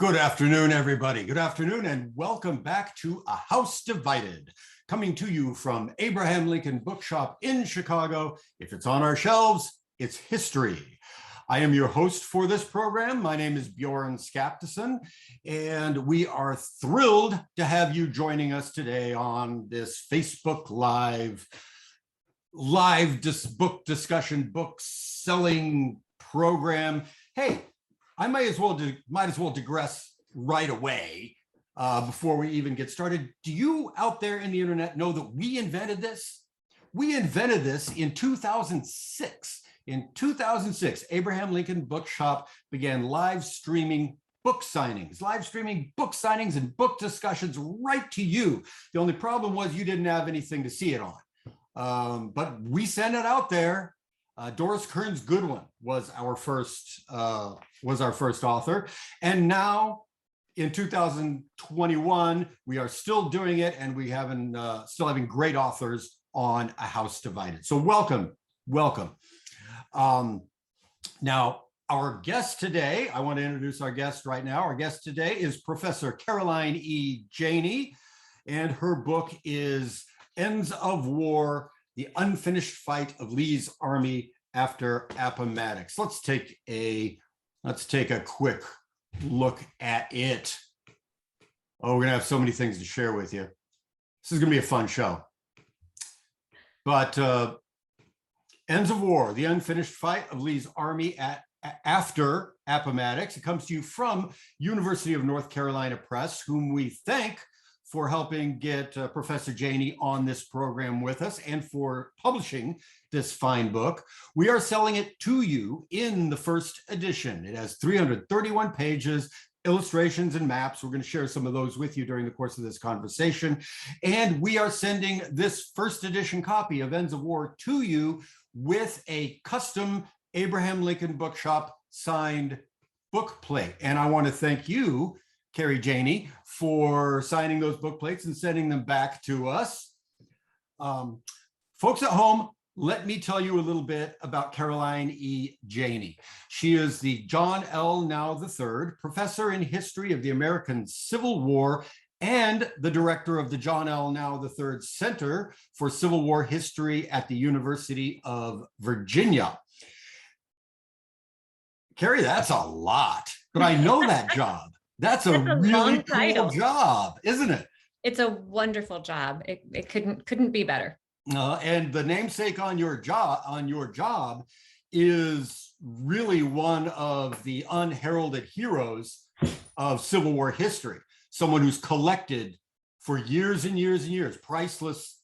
Good afternoon, everybody. Good afternoon, and welcome back to A House Divided, coming to you from Abraham Lincoln Bookshop in Chicago. If it's on our shelves, it's history. I am your host for this program. My name is Bjorn Skaptason, and we are thrilled to have you joining us today on this Facebook Live book discussion, book selling program. Hey, I might as well digress right away before we even get started. Do you out there in the internet know that we invented this? We invented this in 2006. In 2006, Abraham Lincoln Bookshop began live streaming book signings and book discussions right to you. The only problem was you didn't have anything to see it on, but we sent it out there. Doris Kearns Goodwin was our first author, and now in 2021 we are still doing it, and we still having great authors on A House Divided. So welcome. Now our guest today, I want to introduce our guest right now. Our guest today is Professor Caroline E. Janney, and her book is Ends of War: The Unfinished Fight of Lee's Army After Appomattox. Let's take a quick look at it. Oh, we're gonna have so many things to share with you. This is gonna be a fun show. But Ends of War: The Unfinished Fight of Lee's Army After Appomattox. It comes to you from University of North Carolina Press, whom we thank for helping get Professor Janney on this program with us and for publishing this fine book. We are selling it to you in the first edition. It has 331 pages, illustrations and maps. We're going to share some of those with you during the course of this conversation. And we are sending this first edition copy of Ends of War to you with a custom Abraham Lincoln Bookshop signed book plate. And I want to thank you, Carrie Janney, for signing those book plates and sending them back to us. Folks at home, let me tell you a little bit about Caroline E. Janney. She is the John L. Now III Professor in History of the American Civil War and the director of the John L. Now III Center for Civil War History at the University of Virginia. Carrie, that's a lot, but I know that job. That's a really cool job, isn't it? It's a wonderful job. It couldn't be better. And the namesake on your job is really one of the unheralded heroes of Civil War history. Someone who's collected for years and years and years priceless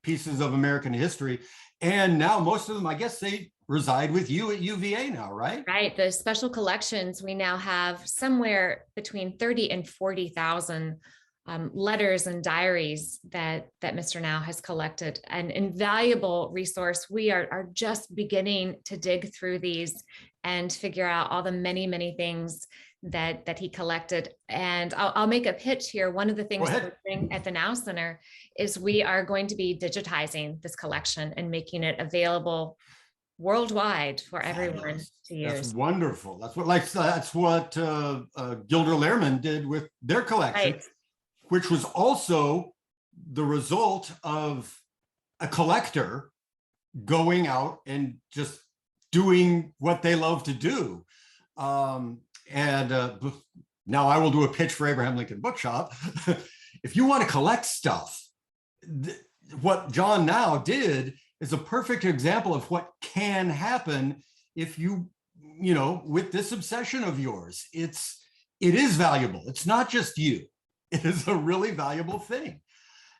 pieces of American history, and now most of them, I guess, they reside with you at UVA now, right? Right. The special collections, we now have somewhere between 30 and 40,000 letters and diaries that Mr. Now has collected. An invaluable resource. We are just beginning to dig through these and figure out all the many, many things that he collected. And I'll make a pitch here. One of the things that we're doing at the Now Center is we are going to be digitizing this collection and making it available worldwide for everyone to use. That's wonderful. That's what Gilder Lehrman did with their collection, right, which was also the result of a collector going out and just doing what they love to do. Now I will do a pitch for Abraham Lincoln Bookshop. If you want to collect stuff, what John Now did is a perfect example of what can happen if you with this obsession of yours. It is valuable. It's not just you. It is a really valuable thing.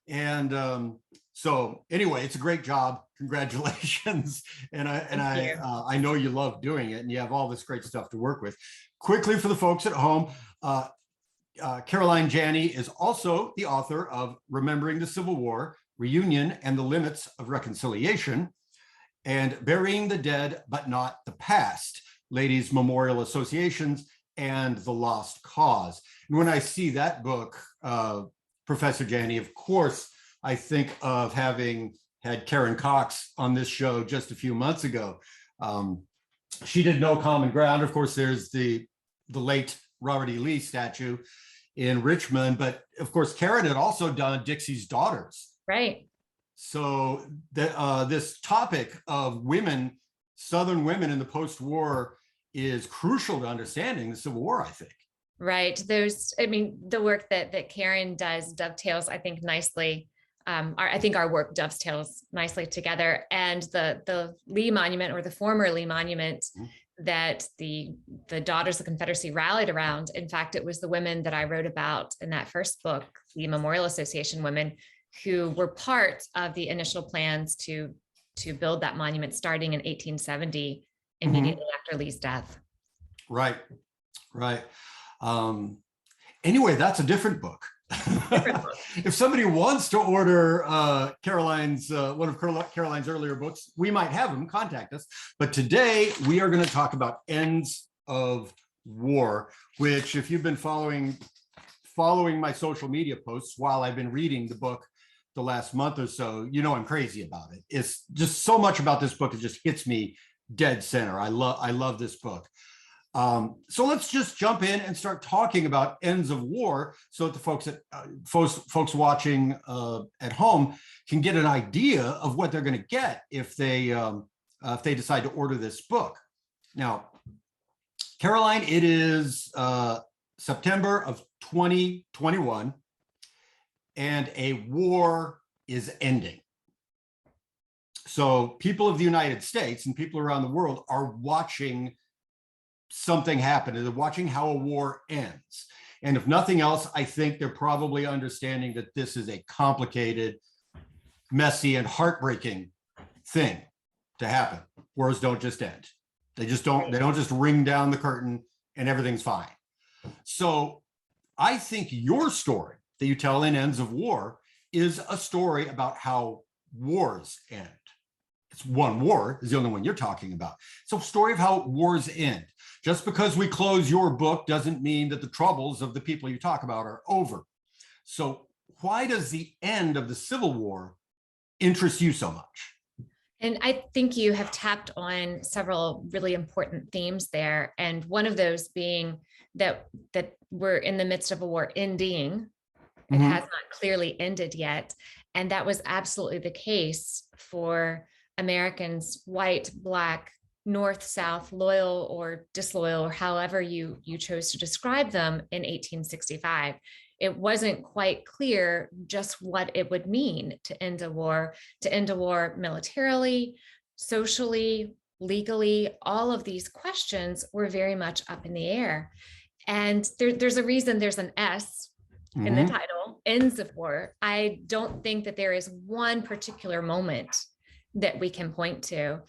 And so anyway, it's a great job. Congratulations. And I know you love doing it, and you have all this great stuff to work with. Quickly, for the folks at home, Caroline Janney is also the author of Remembering the Civil War, Reunion and the Limits of Reconciliation, and Burying the Dead But Not the Past, Ladies' Memorial Associations and the Lost Cause. And when I see that book, Professor Janney, of course, I think of having had Karen Cox on this show just a few months ago. She did No Common Ground. Of course, there's the late Robert E. Lee statue in Richmond. But of course, Karen had also done Dixie's Daughters. Right. So this topic of women, Southern women in the post-war, is crucial to understanding the Civil War, I think. Right. I mean, the work that Karen does dovetails, I think, nicely. I think our work dovetails nicely together. And the Lee Monument, or the former Lee Monument, that the Daughters of the Confederacy rallied around. In fact, it was the women that I wrote about in that first book, the Memorial Association women, who were part of the initial plans to build that monument starting in 1870, immediately after Lee's death. Right. Anyway, that's a different book. If somebody wants to order Caroline's one of Caroline's earlier books, we might have them contact us. But today we are going to talk about Ends of War, which, if you've been following my social media posts while I've been reading the book the last month or so, you know I'm crazy about it. It's just so much about this book. It just hits me dead center. I love this book. So let's just jump in and start talking about Ends of War, so that the folks watching at home can get an idea of what they're going to get if they decide to order this book. Now, Caroline, it is September of 2021, and a war is ending. So people of the United States and people around the world are watching something happen. They're watching how a war ends. And if nothing else, I think they're probably understanding that this is a complicated, messy, and heartbreaking thing to happen. Wars don't just end. They don't just ring down the curtain and everything's fine. So I think your story that you tell in Ends of War is a story about how wars end. It's one war is the only one you're talking about. It's a story of how wars end. Just because we close your book doesn't mean that the troubles of the people you talk about are over. So why does the end of the Civil War interest you so much? And I think you have tapped on several really important themes there. And one of those being that we're in the midst of a war ending. It has not clearly ended yet. And that was absolutely the case for Americans, white, Black, North, South, loyal or disloyal, or however you chose to describe them in 1865. It wasn't quite clear just what it would mean to end a war militarily, socially, legally. All of these questions were very much up in the air. And there's a reason there's an S in the title, Ends of War. I don't think that there is one particular moment that we can point to.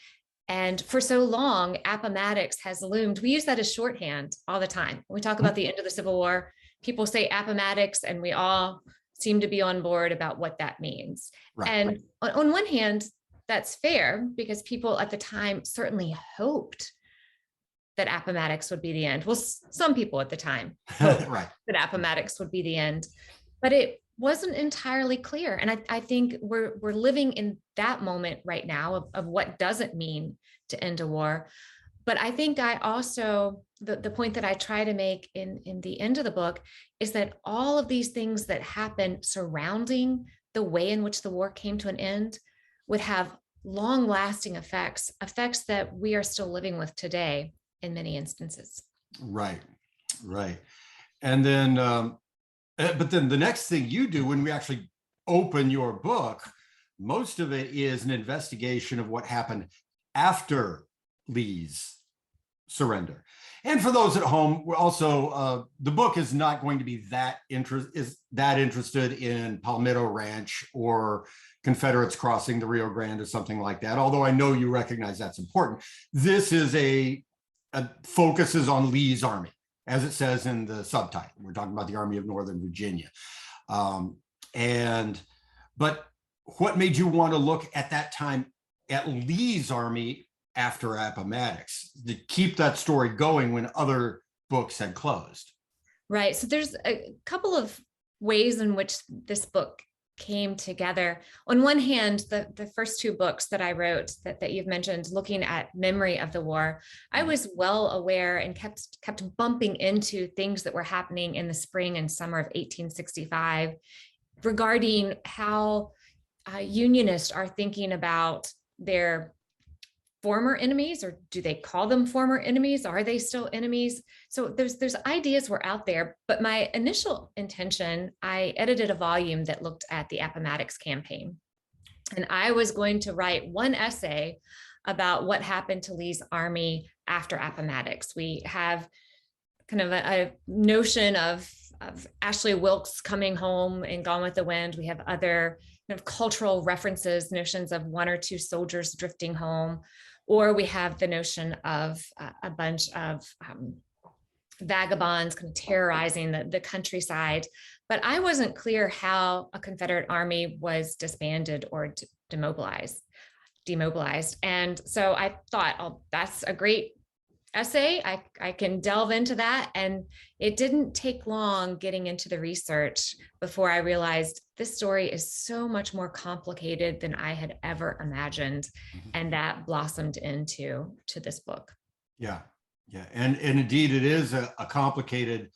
And for so long, Appomattox has loomed. We use that as shorthand all the time. When we talk about the end of the Civil War, people say Appomattox, and we all seem to be on board about what that means. Right. And on one hand, that's fair, because people at the time certainly hoped that Appomattox would be the end. Well, some people at the time hoped that Appomattox would be the end, but it wasn't entirely clear. And I think we're living in that moment right now of what does it mean to end a war. But I think I also, the point that I try to make in the end of the book is that all of these things that happen surrounding the way in which the war came to an end would have long lasting effects that we are still living with today in many instances. Right. And then, but then the next thing you do when we actually open your book, most of it is an investigation of what happened after Lee's surrender. And for those at home, we're also, the book is not going to be that interested in Palmetto Ranch or Confederates crossing the Rio Grande or something like that, although I know you recognize that's important. This is focuses on Lee's army, as it says in the subtitle. We're talking about the Army of Northern Virginia. But what made you want to look at that time at Lee's army after Appomattox to keep that story going when other books had closed? Right. So there's a couple of ways in which this book came together. On one hand, the first two books that I wrote that you've mentioned, looking at memory of the war, I was well aware and kept bumping into things that were happening in the spring and summer of 1865 regarding how Unionists are thinking about their former enemies, or do they call them former enemies? Are they still enemies? So there's ideas were out there, but my initial intention, I edited a volume that looked at the Appomattox campaign. And I was going to write one essay about what happened to Lee's army after Appomattox. We have kind of a notion of Ashley Wilkes coming home in Gone with the Wind. We have other kind of cultural references, notions of one or two soldiers drifting home, or we have the notion of a bunch of vagabonds kind of terrorizing the countryside. But I wasn't clear how a Confederate army was disbanded or demobilized. And so I thought, oh, that's a great essay. I can delve into that. And it didn't take long getting into the research before I realized this story is so much more complicated than I had ever imagined. And that blossomed into this book. Yeah. And indeed, it is a complicated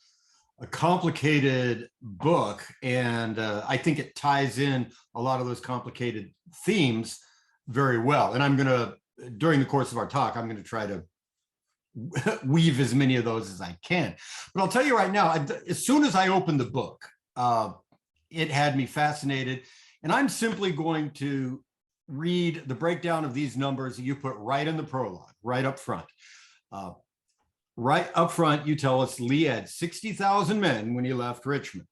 book. And I think it ties in a lot of those complicated themes very well. And I'm going to, during the course of our talk, I'm going to try to weave as many of those as I can. But I'll tell you right now, as soon as I opened the book, it had me fascinated. And I'm simply going to read the breakdown of these numbers that you put right in the prologue, right up front. Right up front, you tell us Lee had 60,000 men when he left Richmond.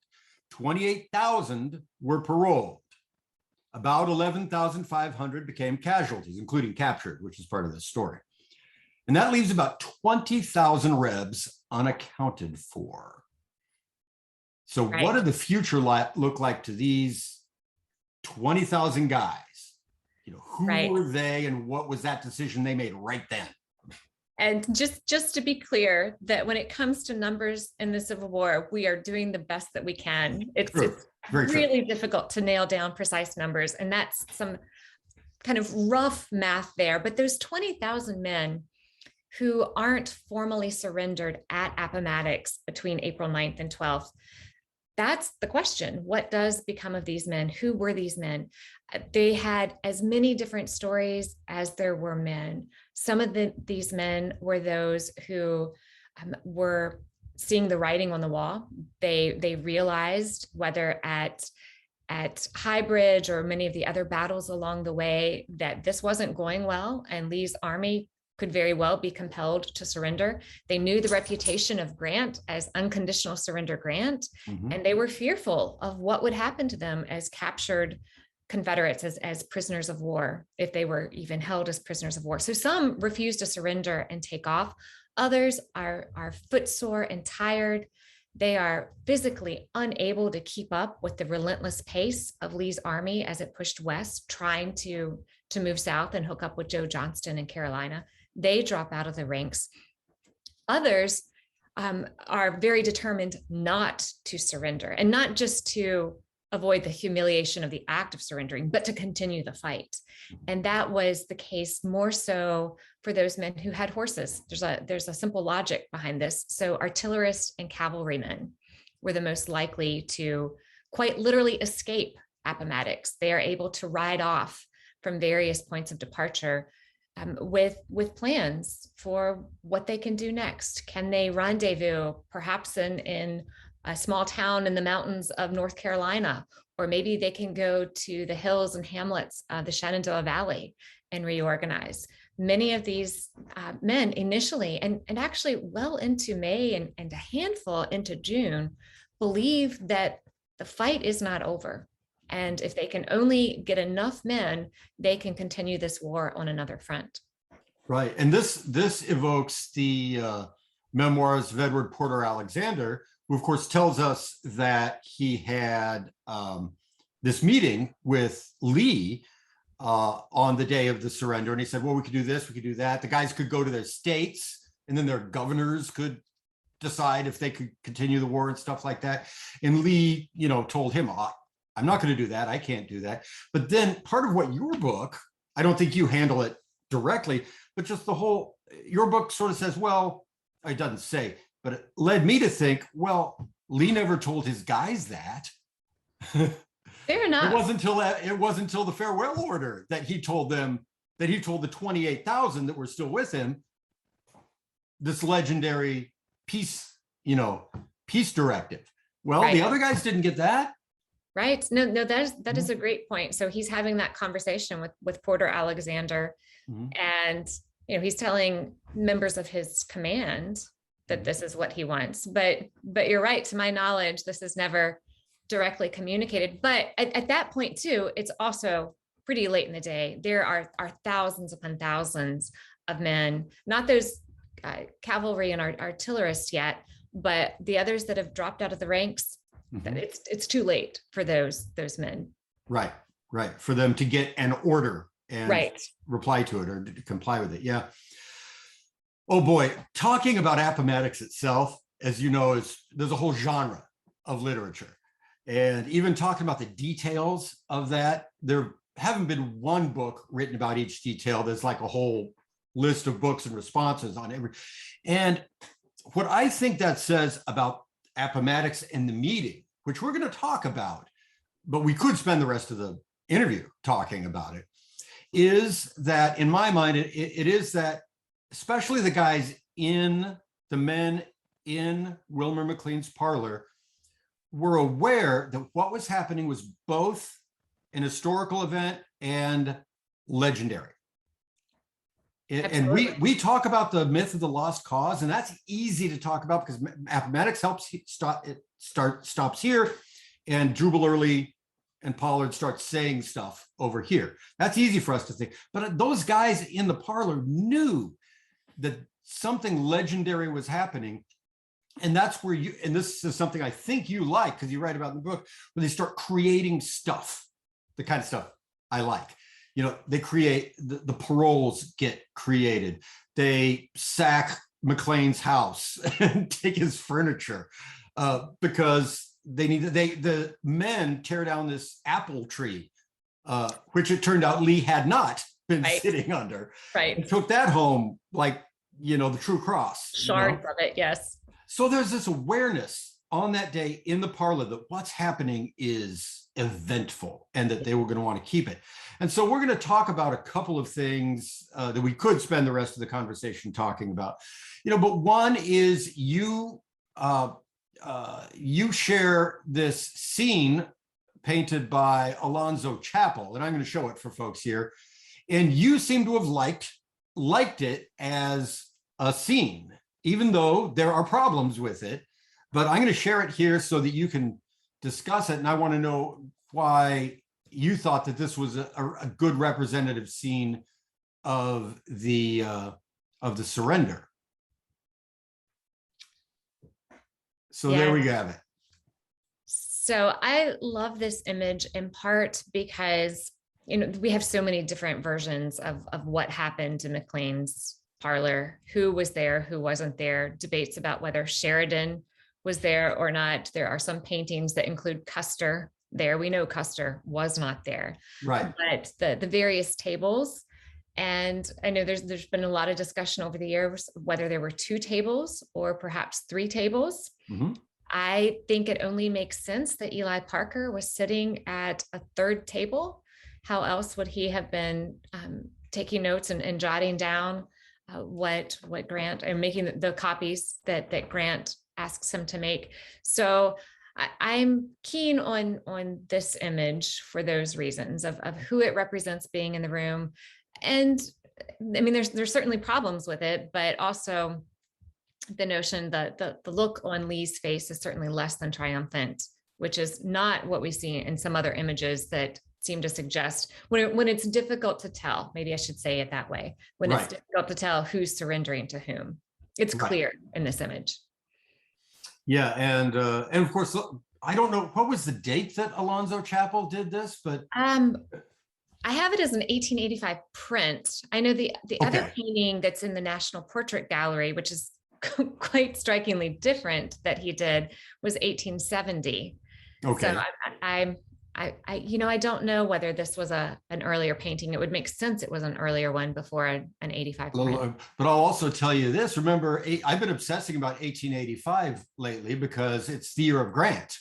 28,000 were paroled. About 11,500 became casualties, including captured, which is part of this story. And that leaves about 20,000 Rebs unaccounted for. So right. What did the future look like to these 20,000 guys? You know, who right. were they, and what was that decision they made right then? And just to be clear, that when it comes to numbers in the Civil War, we are doing the best that we can. It's really difficult to nail down precise numbers. And that's some kind of rough math there. But those 20,000 men who aren't formally surrendered at Appomattox between April 9th and 12th, that's the question. What does become of these men? Who were these men? They had as many different stories as there were men. Some of these men were those who were seeing the writing on the wall. They realized, whether at High Bridge or many of the other battles along the way, that this wasn't going well, and Lee's army could very well be compelled to surrender. They knew the reputation of Grant as unconditional surrender Grant, and they were fearful of what would happen to them as captured Confederates, as prisoners of war, if they were even held as prisoners of war. So some refused to surrender and take off. Others are footsore and tired. They are physically unable to keep up with the relentless pace of Lee's army as it pushed west, trying to move south and hook up with Joe Johnston in Carolina. They drop out of the ranks. Others are very determined not to surrender, and not just to avoid the humiliation of the act of surrendering, but to continue the fight. And that was the case more so for those men who had horses. There's a simple logic behind this. So artillerists and cavalrymen were the most likely to quite literally escape Appomattox. They are able to ride off from various points of departure with plans for what they can do next. Can they rendezvous perhaps in a small town in the mountains of North Carolina, or maybe they can go to the hills and hamlets of the Shenandoah Valley and reorganize. Many of these men initially, and actually well into May and a handful into June, believe that the fight is not over. And if they can only get enough men, they can continue this war on another front. Right. And this evokes the memoirs of Edward Porter Alexander, who of course tells us that he had this meeting with Lee on the day of the surrender. And he said, well, we could do this, we could do that. The guys could go to their states, and then their governors could decide if they could continue the war and stuff like that. And Lee, told him, I'm not going to do that. I can't do that. But then part of what your book, I don't think you handle it directly, but just your book sort of says, well, it doesn't say, but it led me to think, well, Lee never told his guys that. Fair enough. It wasn't until the farewell order that he told them, that he told the 28,000 that were still with him, this legendary peace directive. Well, Right. the other guys didn't get that. Right. No, that is a great point. So he's having that conversation with Porter Alexander, and he's telling members of his command that this is what he wants. But you're right. To my knowledge, this is never directly communicated. But at that point too, it's also pretty late in the day. There are thousands upon thousands of men, not those cavalry and artillerists yet, but the others that have dropped out of the ranks. It's too late for those men. Right. For them to get an order and reply to it or to comply with it. Yeah. Oh boy, talking about Appomattox itself, as you know, there's a whole genre of literature, and even talking about the details of that, there haven't been one book written about each detail. There's like a whole list of books and responses on every. And what I think that says about Appomattox and the meeting, which we're going to talk about, but we could spend the rest of the interview talking about it, is that in my mind, it is that especially the men in Wilmer McLean's parlor were aware that what was happening was both an historical event and legendary. And we talk about the myth of the lost cause, and that's easy to talk about because Appomattox stops here, and Jubal Early and Pollard start saying stuff over here. That's easy for us to think. But those guys in the parlor knew that something legendary was happening. And that's where and this is something I think you like because you write about in the book, when they start creating stuff, the kind of stuff I like. They create, the paroles get created. They sack McLean's house and take his furniture because the men tear down this apple tree, which it turned out Lee had not been sitting under. Right. And took that home like, the true cross. Shards of it, yes. So there's this awareness on that day in the parlor that what's happening is eventful and that they were going to want to keep it. And so we're going to talk about a couple of things that we could spend the rest of the conversation talking about. But one is you share this scene painted by Alonzo Chappell, and I'm going to show it for folks here. And you seem to have liked it as a scene, even though there are problems with it. But I'm going to share it here so that you can discuss it. And I want to know why you thought that this was a good representative scene of the surrender. So there we have it. So I love this image in part because, we have so many different versions of what happened to McLean's parlor, who was there, who wasn't there, debates about whether Sheridan was there or not. There are some paintings that include Custer there. We know Custer was not there. Right. But the various tables, and I know there's been a lot of discussion over the years whether there were 2 tables or perhaps 3 tables. I think it only makes sense that Eli Parker was sitting at a 3rd table. How else would he have been taking notes and jotting down what Grant, and making the copies that Grant asks him to make? So I'm keen on this image for those reasons of who it represents being in the room. And I mean, there's certainly problems with it, but also the notion that the look on Lee's face is certainly less than triumphant, which is not what we see in some other images that seem to suggest when it's difficult to tell, maybe I should say it that way, when it's difficult to tell who's surrendering to whom. It's clear in this image. Yeah, and of course, I don't know, what was the date that Alonzo Chappell did this, but I have it as an 1885 print. I know the other painting that's in the National Portrait Gallery, which is quite strikingly different, that he did, was 1870. Okay. So I don't know whether this was an earlier painting. It would make sense it was an earlier one before an 85 print. But I'll also tell you this. Remember, I've been obsessing about 1885 lately because it's the year of Grant.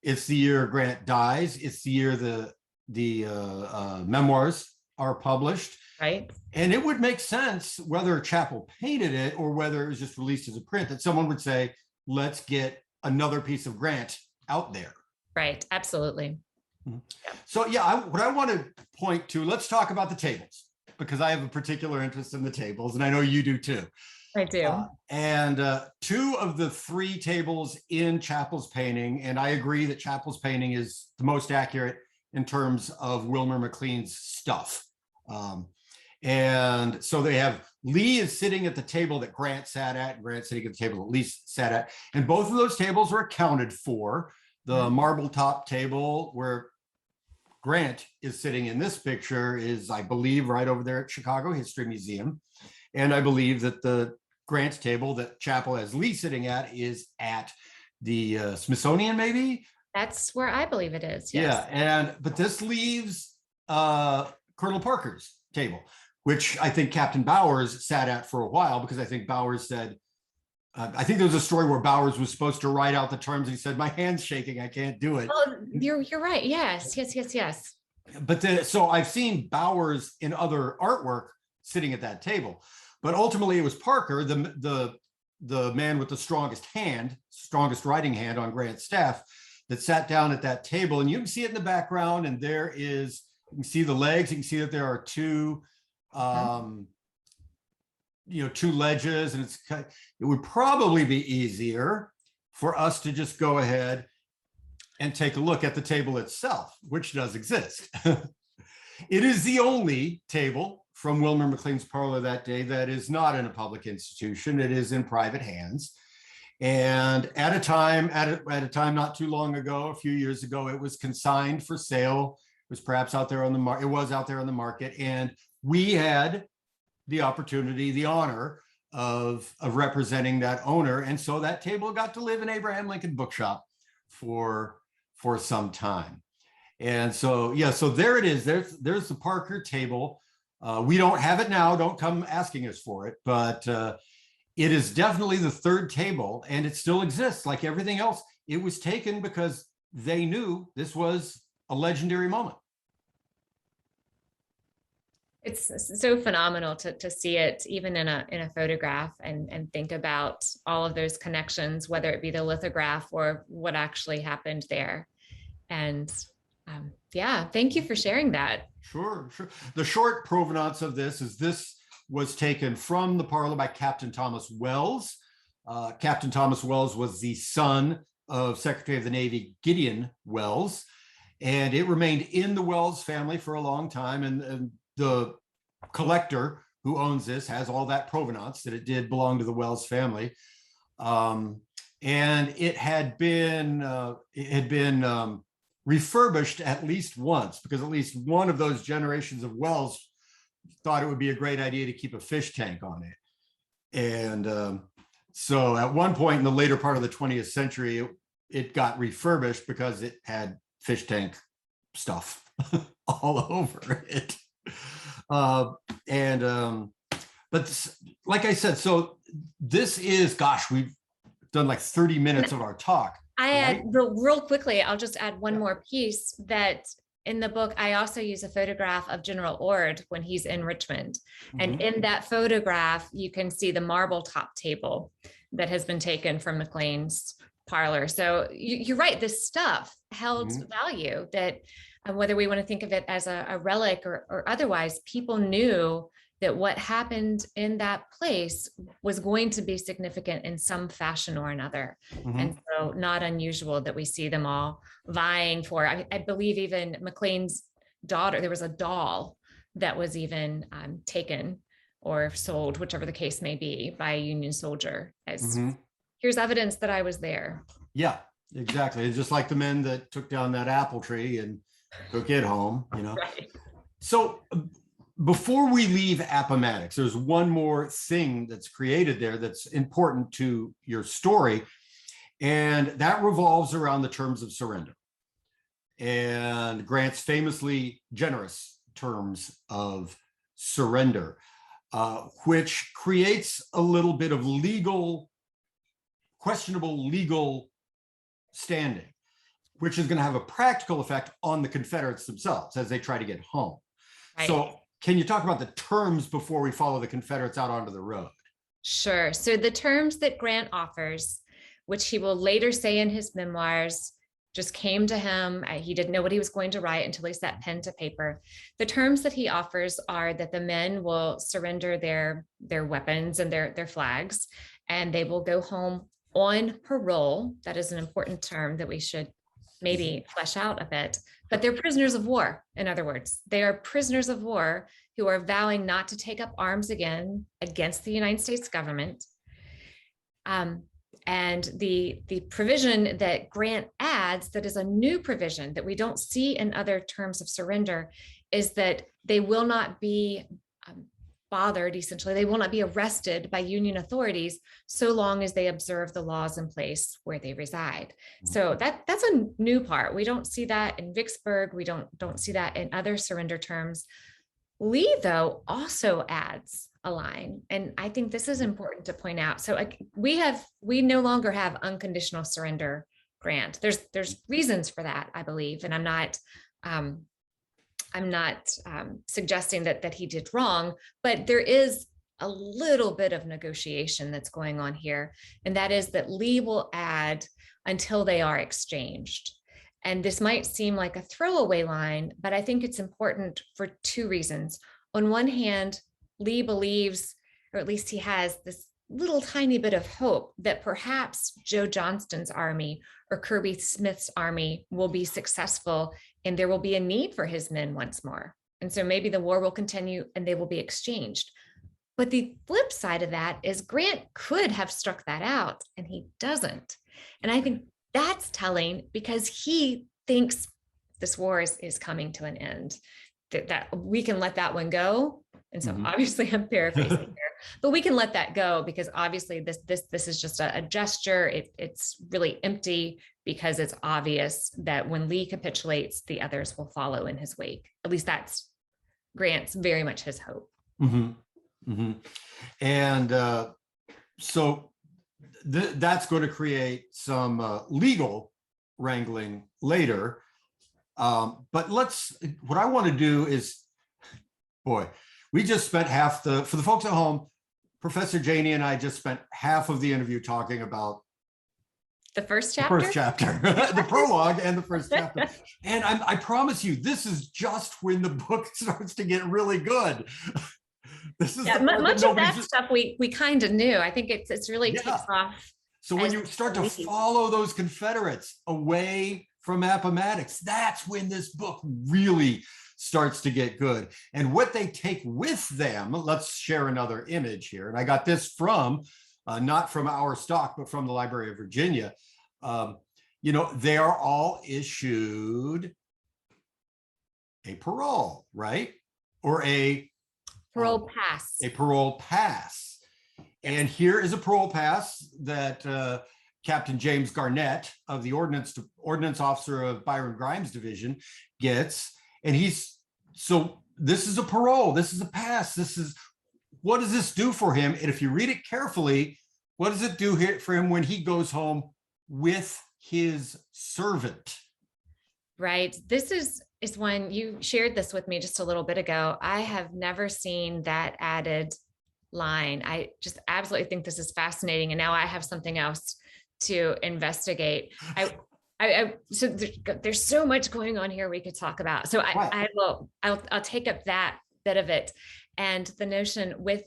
It's the year Grant dies. It's the year the memoirs are published. Right. And it would make sense whether Chappell painted it or whether it was just released as a print that someone would say, let's get another piece of Grant out there. Right. Absolutely. So yeah, what I want to point to, let's talk about the tables, because I have a particular interest in the tables, and I know you do too. I do. And two of the three tables in Chappell's painting, and I agree that Chappell's painting is the most accurate in terms of Wilmer McLean's stuff. And so they have Lee is sitting at the table that Grant sat at, and Grant sitting at the table that Lee sat at, and both of those tables are accounted for. The marble top table where Grant is sitting in this picture is, I believe, right over there at Chicago History Museum. And I believe that the Grant table that Chappell has Lee sitting at is at the Smithsonian, maybe? That's where I believe it is. Yes. Yeah, but this leaves Colonel Parker's table, which I think Captain Bowers sat at for a while, because I think Bowers said, I think there was a story where Bowers was supposed to write out the terms. And he said, my hand's shaking, I can't do it. Oh, you're right. Yes. But so I've seen Bowers in other artwork sitting at that table, but ultimately it was Parker, the man with the strongest writing hand on Grant's staff, that sat down at that table. And you can see it in the background, and you can see the legs. You can see that there are two ledges, and it would probably be easier for us to just go ahead and take a look at the table itself, which does exist. It is the only table from Wilmer McLean's parlor that day that is not in a public institution. It is in private hands. And at a time not too long ago, a few years ago, it was consigned for sale. It was perhaps out there on the market. It was out there on the market, and we had the opportunity, the honor of representing that owner. And so that table got to live in Abraham Lincoln Bookshop for some time. And so, yeah, so there it is. There's the Parker table. We don't have it now. Don't come asking us for it, but it is definitely the third table, and it still exists like everything else. It was taken because they knew this was a legendary moment. It's so phenomenal to see it even in a photograph and think about all of those connections, whether it be the lithograph or what actually happened there. And yeah, thank you for sharing that. Sure. The short provenance of this was taken from the parlor by Captain Thomas Wells. Captain Thomas Wells was the son of Secretary of the Navy Gideon Wells, and it remained in the Wells family for a long time. And the collector who owns this has all that provenance that it did belong to the Wells family. And it had been refurbished at least once, because at least one of those generations of Wells thought it would be a great idea to keep a fish tank on it. And so at one point in the later part of the 20th century, it got refurbished because it had fish tank stuff all over it. But like I said, so this is, gosh, we've done like 30 minutes of our talk. I add real quickly, I'll just add one more piece, that in the book, I also use a photograph of General Ord when he's in Richmond. And in that photograph, you can see the marble top table that has been taken from McLean's parlor. So you're right, this stuff held value, that whether we want to think of it as a relic or otherwise, people knew that what happened in that place was going to be significant in some fashion or another. And so not unusual that we see them all vying for, I believe even McLean's daughter, there was a doll that was even taken or sold, whichever the case may be, by a Union soldier as here's evidence that I was there. Yeah, exactly. It's just like the men that took down that apple tree and took it home, Right. So before we leave Appomattox, there's one more thing that's created there that's important to your story, and that revolves around the terms of surrender. and Grant's famously generous terms of surrender, which creates a little bit of questionable legal standing, which is going to have a practical effect on the Confederates themselves as they try to get home. Right. So can you talk about the terms before we follow the Confederates out onto the road? Sure. So the terms that Grant offers, which he will later say in his memoirs, just came to him. He didn't know what he was going to write until he set pen to paper. The terms that he offers are that the men will surrender their weapons and their flags, and they will go home on parole. That is an important term that we should maybe flesh out a bit. But they're prisoners of war, in other words. They are prisoners of war who are vowing not to take up arms again against the United States government. And the provision that Grant adds, that is a new provision that we don't see in other terms of surrender, is that they will not be bothered, essentially, they will not be arrested by Union authorities so long as they observe the laws in place where they reside. So that's a new part. We don't see that in Vicksburg. We don't see that in other surrender terms. Lee, though, also adds a line, and I think this is important to point out. So we no longer have unconditional surrender, Grant. There's reasons for that, I believe, and I'm not suggesting that he did wrong, but there is a little bit of negotiation that's going on here, and that is that Lee will add until they are exchanged. And this might seem like a throwaway line, but I think it's important for two reasons. On one hand, Lee believes, or at least he has this little tiny bit of hope, that perhaps Joe Johnston's army or Kirby Smith's army will be successful and there will be a need for his men once more. And so maybe the war will continue and they will be exchanged. But the flip side of that is Grant could have struck that out and he doesn't. And I think that's telling, because he thinks this war is coming to an end, that we can let that one go. And so obviously I'm paraphrasing here, but we can let that go because obviously this is just a gesture. It's really empty because it's obvious that when Lee capitulates, the others will follow in his wake. At least that's Grant's very much his hope. And so that's going to create some legal wrangling later. But what I want to do is, we just spent for the folks at home, Professor Janney and I just spent half of the interview talking about the first chapter, the prologue and the first chapter. And I promise you, this is just when the book starts to get really good. This is much of that stuff we kind of knew. I think it's really takes off. So when you start to follow those Confederates away from Appomattox, that's when this book really starts to get good. And what they take with them, let's share another image here. And I got this from, not from our stock, but from the Library of Virginia. They are all issued a parole, right? Or a parole pass. A parole pass. And here is a parole pass that Captain James Garnett of the Ordnance Officer of Byron Grimes Division gets. And this is a parole, this is a pass, what does this do for him? And if you read it carefully, what does it do for him when he goes home with his servant? Right. This is when you shared this with me just a little bit ago. I have never seen that added line. I just absolutely think this is fascinating. And now I have something else to investigate. So there's so much going on here we could talk about. So I'll take up that bit of it. And the notion with,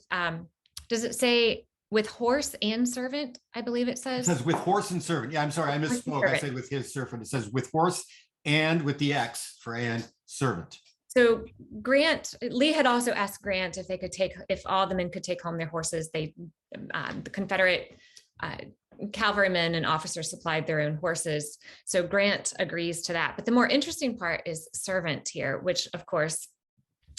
does it say with horse and servant? I believe it says. It says with horse and servant. Yeah, I'm sorry, I misspoke. I said with his servant. It says with horse and with the X for and servant. So Lee had also asked Grant if all the men could take home their horses. The Confederate cavalrymen and officers supplied their own horses. So Grant agrees to that. But the more interesting part is servant here, which of course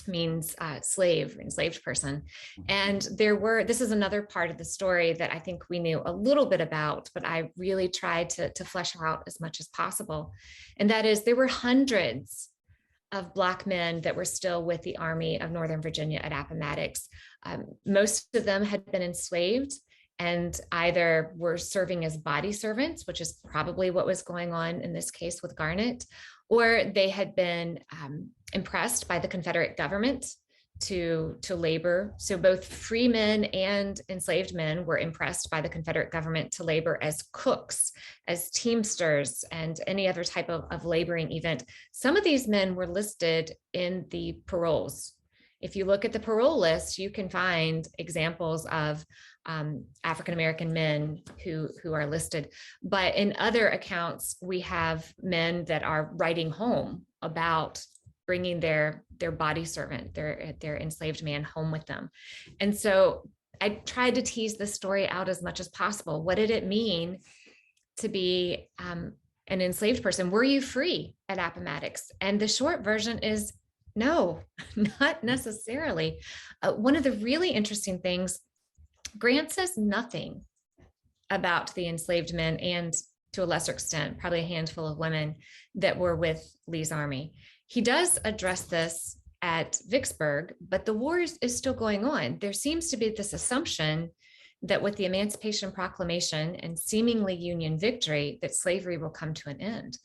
means slave, enslaved person. And this is another part of the story that I think we knew a little bit about, but I really tried to flesh out as much as possible. And that is, there were hundreds of Black men that were still with the Army of Northern Virginia at Appomattox. Most of them had been enslaved and either were serving as body servants, which is probably what was going on in this case with Garnet, or they had been impressed by the Confederate government to labor. So both free men and enslaved men were impressed by the Confederate government to labor as cooks, as teamsters, and any other type of laboring event. Some of these men were listed in the paroles. If you look at the parole list, you can find examples of African-American men who are listed. But in other accounts, we have men that are writing home about bringing their body servant, their enslaved man home with them. And so I tried to tease the story out as much as possible. What did it mean to be an enslaved person? Were you free at Appomattox? And the short version is no, not necessarily. One of the really interesting things, Grant says nothing about the enslaved men and, to a lesser extent, probably a handful of women that were with Lee's army. He does address this at Vicksburg, but the war is still going on. There seems to be this assumption that with the Emancipation Proclamation and seemingly Union victory, that slavery will come to an end.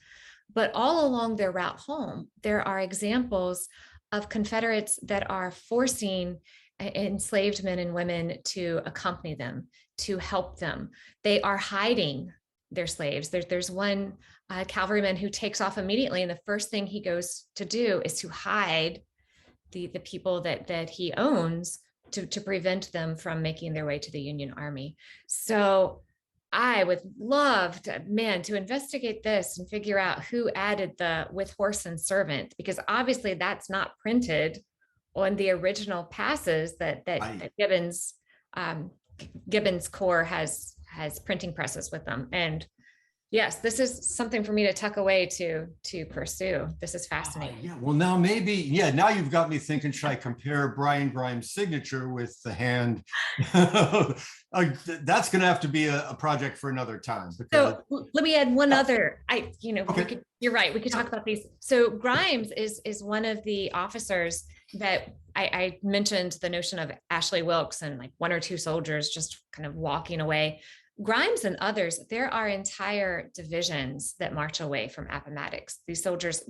But all along their route home, there are examples of Confederates that are forcing enslaved men and women to accompany them, to help them. They are hiding their slaves. There's one cavalryman who takes off immediately, and the first thing he goes to do is to hide the people that he owns to prevent them from making their way to the Union Army. So I would love to investigate this and figure out who added the with horse and servant, because obviously that's not printed on the original passes that Gibbon's Corps has printing presses with them. And yes, this is something for me to tuck away to pursue. This is fascinating. Yeah, well, now maybe, now you've got me thinking, should I compare Brian Grimes' signature with the hand? That's going to have to be a project for another time. So let me add one other, okay. You're right, we could talk about these. So Grimes is one of the officers that I mentioned, the notion of Ashley Wilkes and like one or two soldiers just kind of walking away. Grimes and others, there are entire divisions that march away from Appomattox. These soldiers,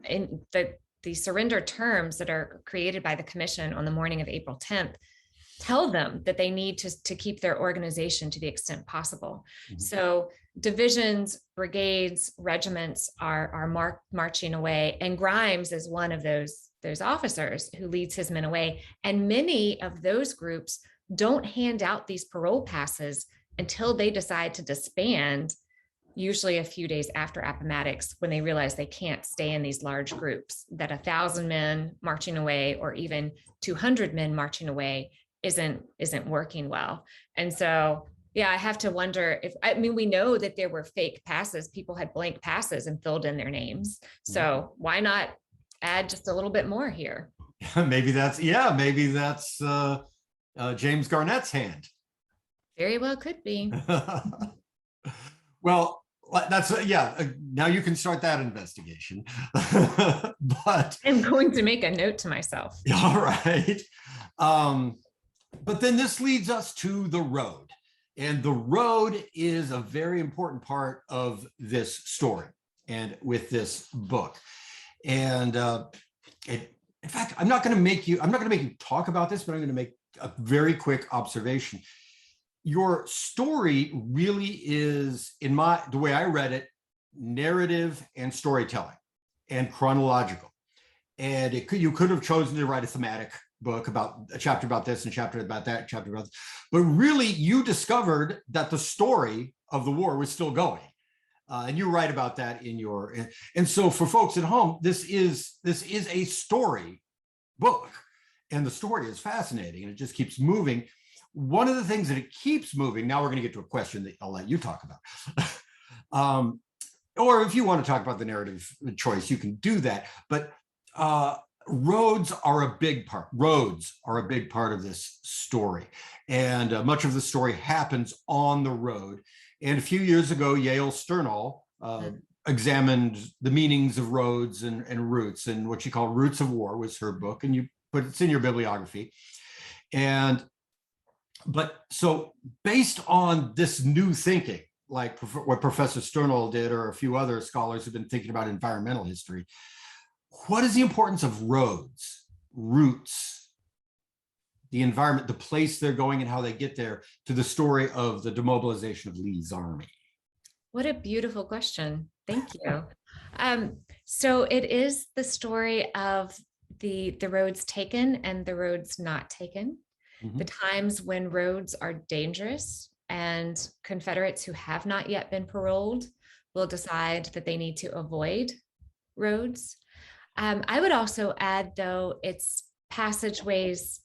in the surrender terms that are created by the commission on the morning of April 10th, tell them that they need to keep their organization to the extent possible. Mm-hmm. So divisions, brigades, regiments are marching away, and Grimes is one of those officers who leads his men away. And many of those groups don't hand out these parole passes until they decide to disband, usually a few days after Appomattox, when they realize they can't stay in these large groups, that 1,000 men marching away or even 200 men marching away isn't working well. And so, I have to wonder we know that there were fake passes. People had blank passes and filled in their names. So why not add just a little bit more here? Maybe that's James Garnett's hand. Very well could be. Well, that's now you can start that investigation. But I'm going to make a note to myself. All right. But then this leads us to the road. And the road is a very important part of this story and with this book. And in fact, I'm not going to make you talk about this, but I'm going to make a very quick observation. Your story really is, the way I read it, narrative and storytelling and chronological. And you could have chosen to write a thematic book about a chapter about this and a chapter about that, chapter about this. But really, you discovered that the story of the war was still going. And you write about that in your, and so for folks at home, this is a story book, and the story is fascinating and it just keeps moving. One of the things that it keeps moving, now we're going to get to a question that I'll let you talk about. Or if you want to talk about the narrative choice, you can do that. But Roads are a big part. Roads are a big part of this story. And much of the story happens on the road. And a few years ago, Yale Sternall examined the meanings of roads and routes, and what she called Roots of War was her book. And it's in your bibliography. And but so based on this new thinking, like what Professor Sternall did, or a few other scholars have been thinking about environmental history, what is the importance of roads, routes, the environment, the place they're going and how they get there, to the story of the demobilization of Lee's army? What a beautiful question. Thank you. So it is the story of the roads taken and the roads not taken, the times when roads are dangerous and Confederates who have not yet been paroled will decide that they need to avoid roads. I would also add, though, it's passageways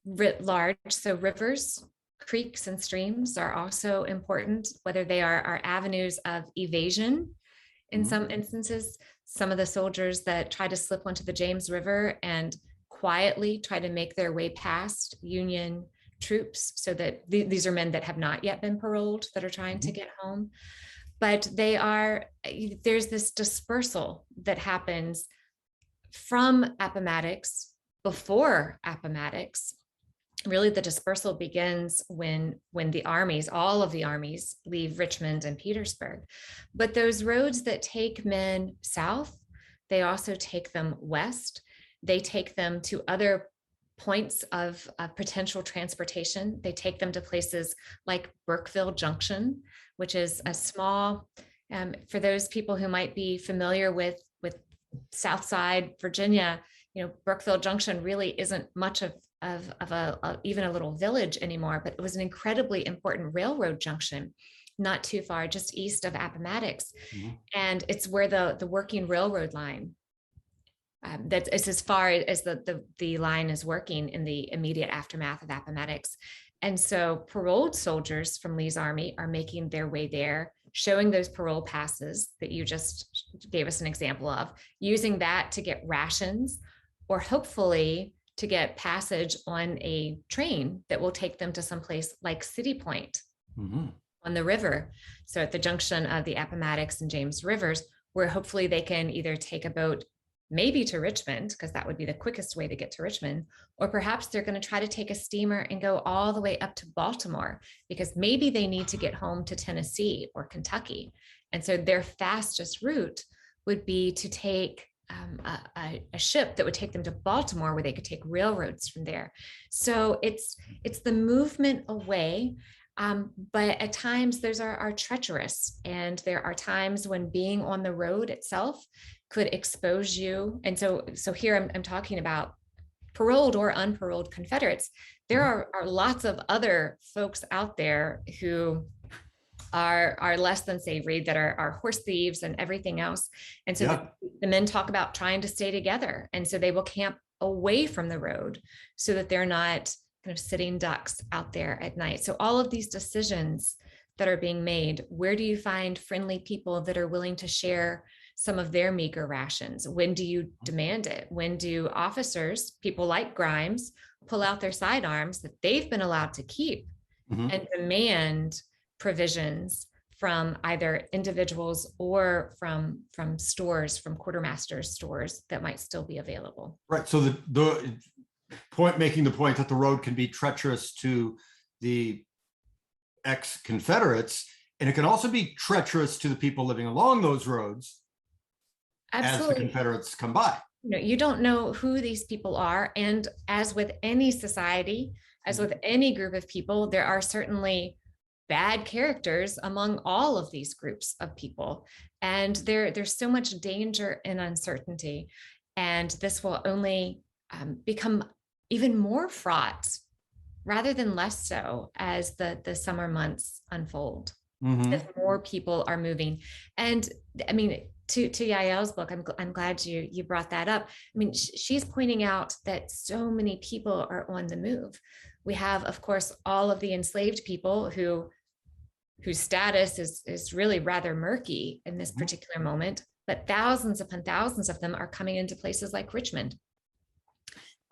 writ large. So rivers, creeks, and streams are also important, whether they are avenues of evasion. In some instances, some of the soldiers that try to slip onto the James River and quietly try to make their way past Union troops, so that these are men that have not yet been paroled that are trying to get home. But there's this dispersal that happens from Appomattox, before Appomattox. Really, the dispersal begins when the armies, all of the armies, leave Richmond and Petersburg. But those roads that take men south, they also take them west. They take them to other points of potential transportation. They take them to places like Burkeville Junction, which is a small, for those people who might be familiar with Southside Virginia, Burkeville Junction really isn't much of even a little village anymore, but it was an incredibly important railroad junction, not too far, just east of Appomattox. And it's where the working railroad line, that is as far as the line is working in the immediate aftermath of Appomattox. And so paroled soldiers from Lee's army are making their way there, showing those parole passes that you just gave us an example of, using that to get rations, or hopefully to get passage on a train that will take them to someplace like City Point on the river. So at the junction of the Appomattox and James Rivers, where hopefully they can either take a boat maybe to Richmond, because that would be the quickest way to get to Richmond, or perhaps they're going to try to take a steamer and go all the way up to Baltimore, because maybe they need to get home to Tennessee or Kentucky. And so their fastest route would be to take a ship that would take them to Baltimore, where they could take railroads from there. So it's the movement away. But at times those are treacherous, and there are times when being on the road itself could expose you. And so here I'm talking about paroled or unparoled Confederates. There are lots of other folks out there who are less than savory, that are horse thieves and everything else. And so the men talk about trying to stay together. And so they will camp away from the road so that they're not kind of sitting ducks out there at night. So all of these decisions that are being made, where do you find friendly people that are willing to share some of their meager rations? When do you demand it? When do officers, people like Grimes, pull out their sidearms that they've been allowed to keep and demand provisions from either individuals or from stores, from quartermasters' stores that might still be available? Right. So the making the point that the road can be treacherous to the ex-Confederates, and it can also be treacherous to the people living along those roads. Absolutely. As the Confederates come by. You don't know who these people are. And as with any society, as with any group of people, there are certainly bad characters among all of these groups of people. And there's so much danger and uncertainty. And this will only become even more fraught rather than less so as the summer months unfold, as more people are moving. And I mean, to Yael's book, I'm glad you brought that up. I mean, she's pointing out that so many people are on the move. We have, of course, all of the enslaved people whose status is really rather murky in this particular moment. but thousands upon thousands of them are coming into places like Richmond.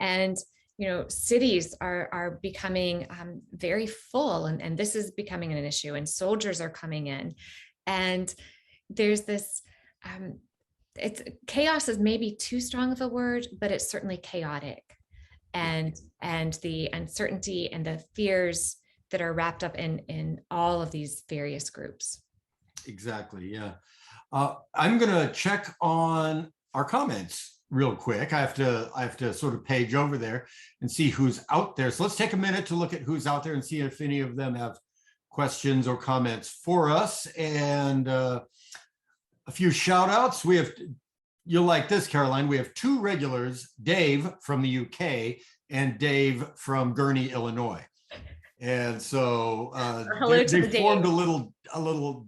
And cities are becoming very full, and this is becoming an issue, and soldiers are coming in, and there's this it's chaos is maybe too strong of a word, but it's certainly chaotic, and the uncertainty and the fears that are wrapped up in all of these various groups. Exactly. Yeah. I'm going to check on our comments real quick. I have to sort of page over there and see who's out there. So let's take a minute to look at who's out there and see if any of them have questions or comments for us. And a few shout outs. You'll like this, Caroline. We have two regulars, Dave from the UK and Dave from Gurnee, Illinois. And so they formed a little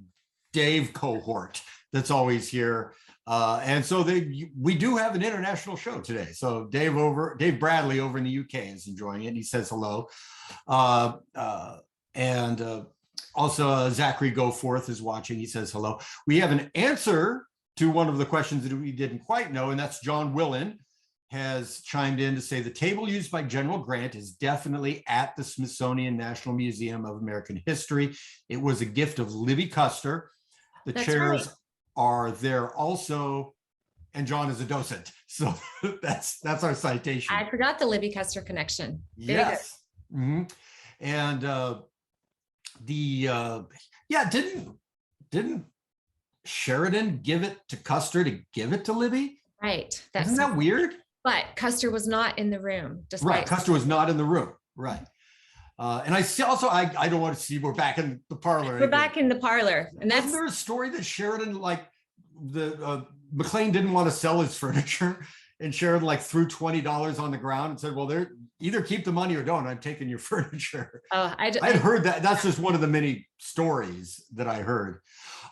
Dave cohort that's always here. And so we do have an international show today. So Dave Bradley over in the UK is enjoying it. He says hello. And also Zachary Goforth is watching. He says hello. We have an answer to one of the questions that we didn't quite know, and that's John Willen has chimed in to say the table used by General Grant is definitely at the Smithsonian National Museum of American History. It was a gift of Libby Custer. That's chairs right. Are there also, and John is a docent. So that's our citation. I forgot the Libby Custer connection. Very yes. Mm-hmm. And didn't Sheridan give it to Custer to give it to Libby? Right. Isn't that weird? But Custer was not in the room. Right. Custer was not in the room. Right. And I see also, I don't want to see, we're back in the parlor. We're back in the parlor. And Isn't there a story that Sheridan, McLean didn't want to sell his furniture and Sheridan threw $20 on the ground and said, well, either keep the money or don't. I'm taking your furniture. Oh, I'd heard that. That's just one of the many stories that I heard.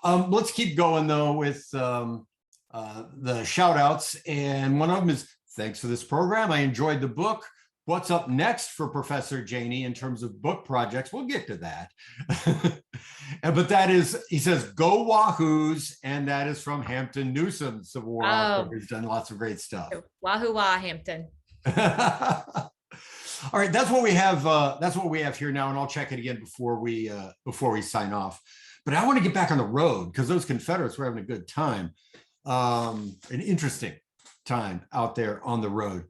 Let's keep going though with the shout outs. And one of them is, thanks for this program. I enjoyed the book. What's up next for Professor Janney in terms of book projects? We'll get to that. But that is, he says, go Wahoos. And that is from Hampton Newsom Civil War author, who's done lots of great stuff. Wahoo wah, Hampton. All right, that's what we have. That's what we have here now. And I'll check it again before we sign off. But I want to get back on the road because those Confederates were having a good time. An interesting time out there on the road.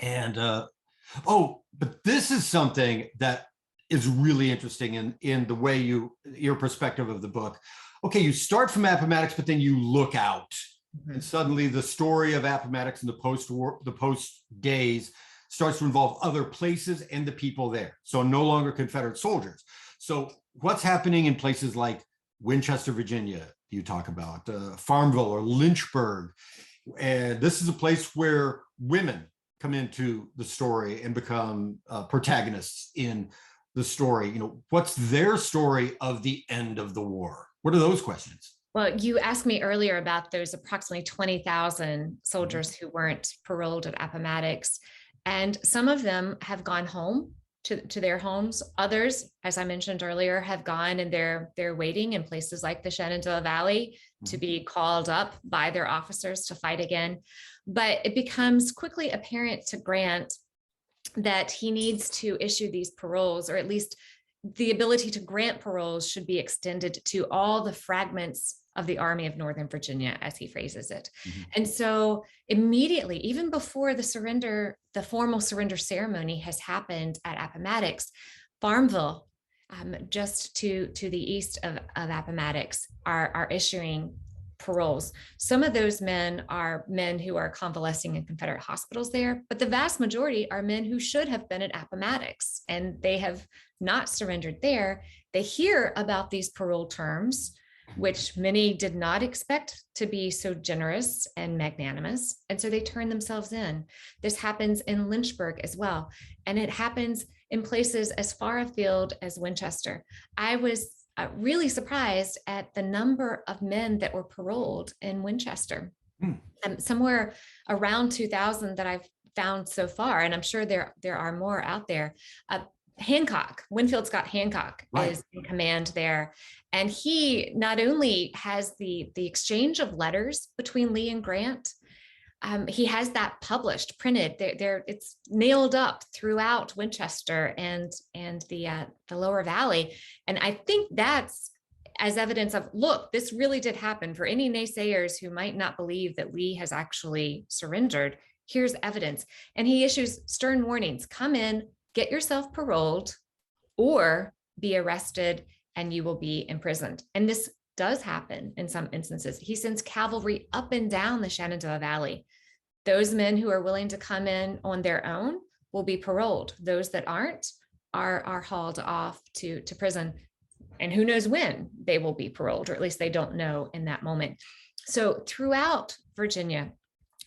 And but this is something that is really interesting in the way your perspective of the book. Okay, you start from Appomattox, but then you look out, and suddenly the story of Appomattox in the post days starts to involve other places and the people there. So no longer Confederate soldiers. So what's happening in places like Winchester, Virginia? You talk about Farmville or Lynchburg, and this is a place where women come into the story and become protagonists in the story. What's their story of the end of the war? What are those questions? Well, you asked me earlier about those approximately 20,000 soldiers who weren't paroled at Appomattox, and some of them have gone home to their homes. Others, as I mentioned earlier, have gone and they're waiting in places like the Shenandoah Valley to be called up by their officers to fight again. But it becomes quickly apparent to Grant that he needs to issue these paroles, or at least the ability to grant paroles should be extended to all the fragments of the Army of Northern Virginia, as he phrases it. And so immediately, even before the formal surrender ceremony has happened at Appomattox, Farmville, just to the east of Appomattox, are issuing paroles. Some of those men are men who are convalescing in Confederate hospitals there, but the vast majority are men who should have been at Appomattox, and they have not surrendered there. They hear about these parole terms, which many did not expect to be so generous and magnanimous, and so they turn themselves in. This happens in Lynchburg as well, and it happens in places as far afield as Winchester. I was really surprised at the number of men that were paroled in Winchester. Somewhere around 2,000 that I've found so far, and I'm sure there are more out there. Winfield Scott Hancock, Right. is in command there. And he not only has the exchange of letters between Lee and Grant, he has that published, printed. It's nailed up throughout Winchester and the Lower Valley. And I think that's as evidence of, look, this really did happen. For any naysayers who might not believe that Lee has actually surrendered, here's evidence. And he issues stern warnings: come in, get yourself paroled, or be arrested and you will be imprisoned. And this does happen in some instances. He sends cavalry up and down the Shenandoah Valley. Those men who are willing to come in on their own will be paroled. Those that aren't are hauled off to prison. And who knows when they will be paroled, or at least they don't know in that moment. So throughout Virginia,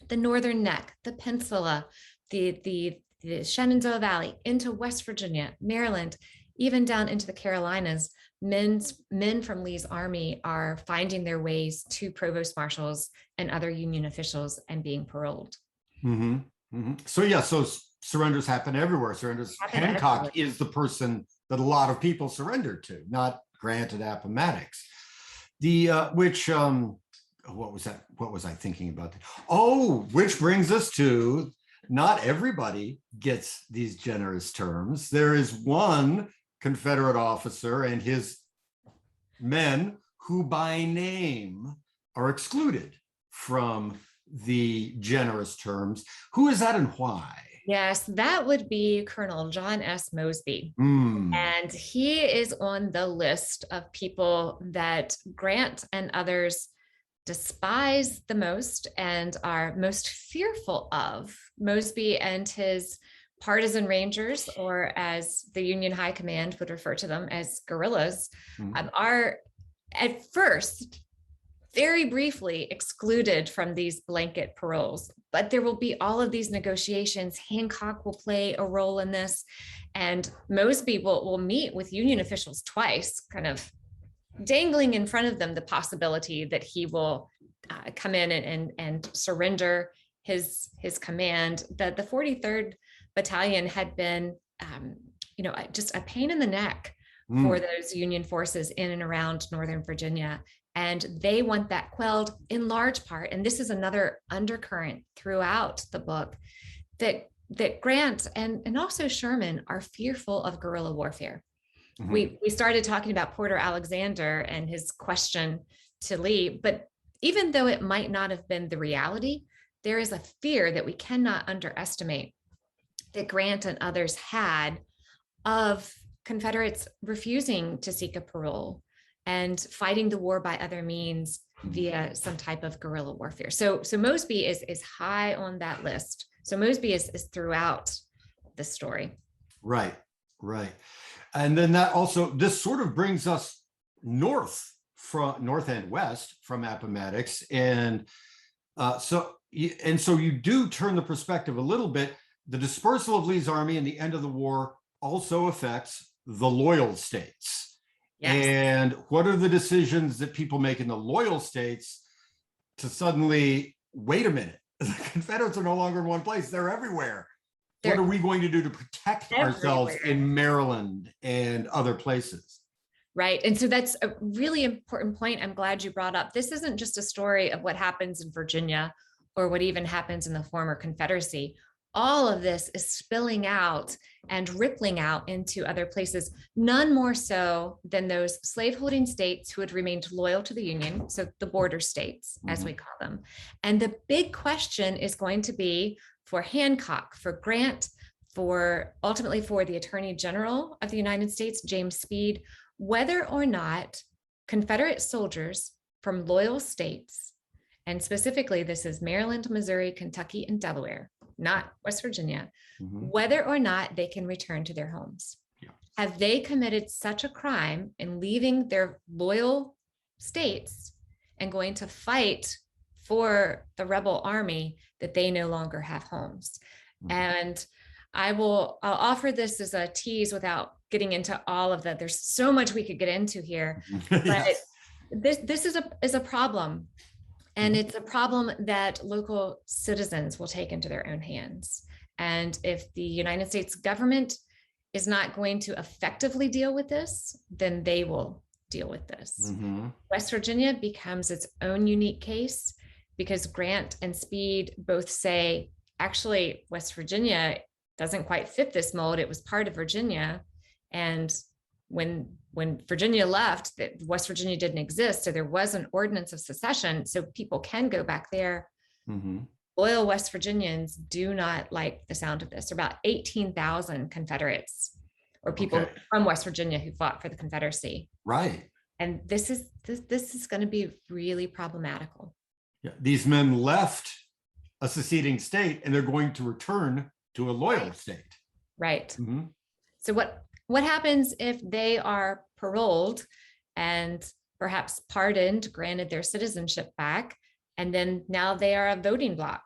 the Northern Neck, the Peninsula, the Shenandoah Valley, into West Virginia, Maryland, even down into the Carolinas, men from Lee's army are finding their ways to provost marshals and other Union officials and being paroled. Mm-hmm. Mm-hmm. So surrenders happen everywhere. Hancock is the person that a lot of people surrendered to, not Grant at Appomattox. What was that? What was I thinking about? Oh, which brings us to, not everybody gets these generous terms. There is one Confederate officer and his men who by name are excluded from the generous terms. Who is that and why? Yes, that would be Colonel John S. Mosby. Mm. And he is on the list of people that Grant and others despise the most and are most fearful of. Mosby and his partisan rangers, or as the Union High Command would refer to them as guerrillas, are at first very briefly excluded from these blanket paroles. But there will be all of these negotiations. Hancock will play a role in this, and Mosby will meet with Union officials twice, kind of dangling in front of them the possibility that he will come in and surrender his command. That the 43rd Battalion had been, just a pain in the neck for those Union forces in and around Northern Virginia. And they want that quelled in large part. And this is another undercurrent throughout the book, that Grant and also Sherman are fearful of guerrilla warfare. Mm-hmm. We started talking about Porter Alexander and his question to Lee, but even though it might not have been the reality, there is a fear that we cannot underestimate that Grant and others had of Confederates refusing to seek a parole and fighting the war by other means via some type of guerrilla warfare. So Mosby is high on that list. So Mosby is throughout the story. Right. And then this sort of brings us north and west from Appomattox. And so you do turn the perspective a little bit. The dispersal of Lee's army and the end of the war also affects the loyal states. Yes. And what are the decisions that people make in the loyal states to wait a minute, the Confederates are no longer in one place, they're everywhere. What are we going to do to protect ourselves in Maryland and other places? Right. And so that's a really important point. I'm glad you brought up. This isn't just a story of what happens in Virginia or what even happens in the former Confederacy. All of this is spilling out and rippling out into other places, none more so than those slaveholding states who had remained loyal to the Union, so the border states, as we call them. And the big question is going to be for Hancock, for Grant, ultimately for the Attorney General of the United States, James Speed, whether or not Confederate soldiers from loyal states, and specifically this is Maryland, Missouri, Kentucky, and Delaware, not West Virginia, whether or not they can return to their homes. Yeah. Have they committed such a crime in leaving their loyal states and going to fight for the rebel army that they no longer have homes? And I'll offer this as a tease without getting into all of that. There's so much we could get into here, but this is a problem. And it's a problem that local citizens will take into their own hands. And if the United States government is not going to effectively deal with this, then they will deal with this. West Virginia becomes its own unique case because Grant and Speed both say, actually, West Virginia doesn't quite fit this mold. It was part of Virginia. And when Virginia left, West Virginia didn't exist. So there was an ordinance of secession. So people can go back there. Loyal West Virginians do not like the sound of this. There are about 18,000 Confederates or people from West Virginia who fought for the Confederacy. Right. And this is going to be really problematical. Yeah. These men left a seceding state and they're going to return to a loyal state. Right. So what happens if they are paroled and perhaps pardoned, granted their citizenship back, and then now they are a voting bloc?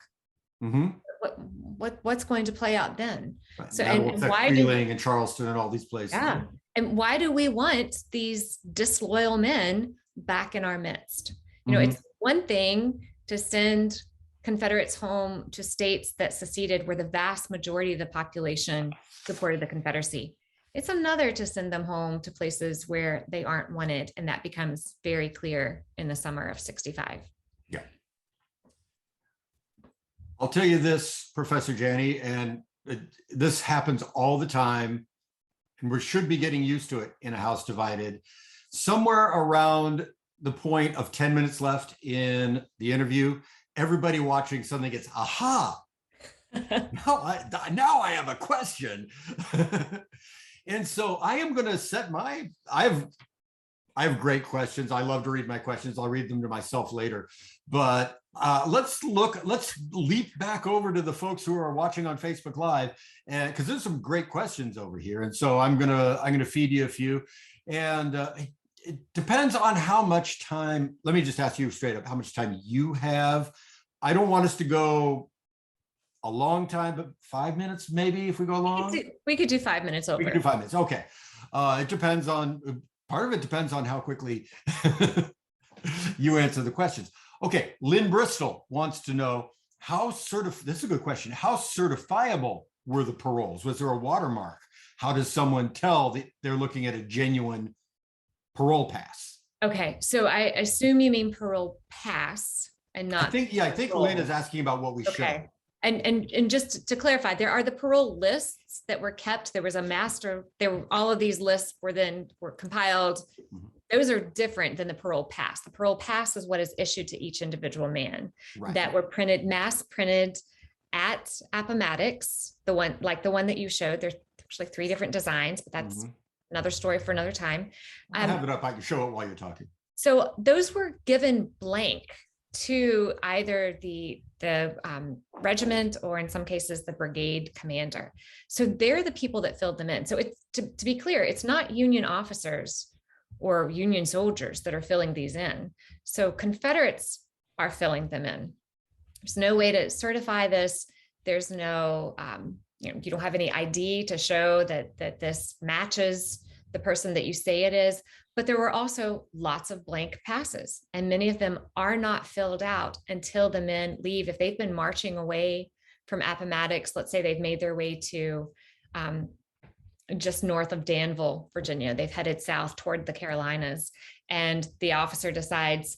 What's going to play out then? Right. So and why Freeling and Charleston and all these places? Yeah. And why do we want these disloyal men back in our midst? You know, it's one thing to send Confederates home to states that seceded where the vast majority of the population supported the Confederacy. It's another to send them home to places where they aren't wanted. And that becomes very clear in the summer of 65. Yeah. I'll tell you this, Professor Janney, and this happens all the time, and we should be getting used to it in a house divided. Somewhere around the point of 10 minutes left in the interview, everybody watching suddenly gets, aha, now I have a question. And so I am going to set I have great questions. I love to read my questions. I'll read them to myself later. But let's leap back over to the folks who are watching on Facebook Live, and because there's some great questions over here. And so I'm gonna feed you a few. And it depends on how much time. Let me just ask you straight up how much time you have. I don't want us to go a long time, but 5 minutes maybe if we go long. We could do 5 minutes over. We could do 5 minutes. Okay. It depends on, part of it depends on how quickly you answer the questions. Okay. Lynn Bristol wants to know this is a good question. How certifiable were the paroles? Was there a watermark? How does someone tell that they're looking at a genuine parole pass? Okay. So I assume you mean parole pass and not. I think Lynn is asking about what we show. And just to clarify, there are the parole lists that were kept. There was a master. All of these lists were compiled. Those are different than the parole pass. The parole pass is what is issued to each individual man that were mass printed at Appomattox. The one that you showed. There's actually 3 different designs, but that's another story for another time. I have it up. I can show it while you're talking. So those were given blank to either the regiment or in some cases the brigade commander. So they're the people that filled them in. So it's to be clear, it's not Union officers or Union soldiers that are filling these in. So Confederates are filling them in. There's no way to certify this. There's no, you don't have any ID to show that this matches the person that you say it is. But there were also lots of blank passes, and many of them are not filled out until the men leave. If they've been marching away from Appomattox, let's say they've made their way to just north of Danville, Virginia, they've headed south toward the Carolinas, and the officer decides,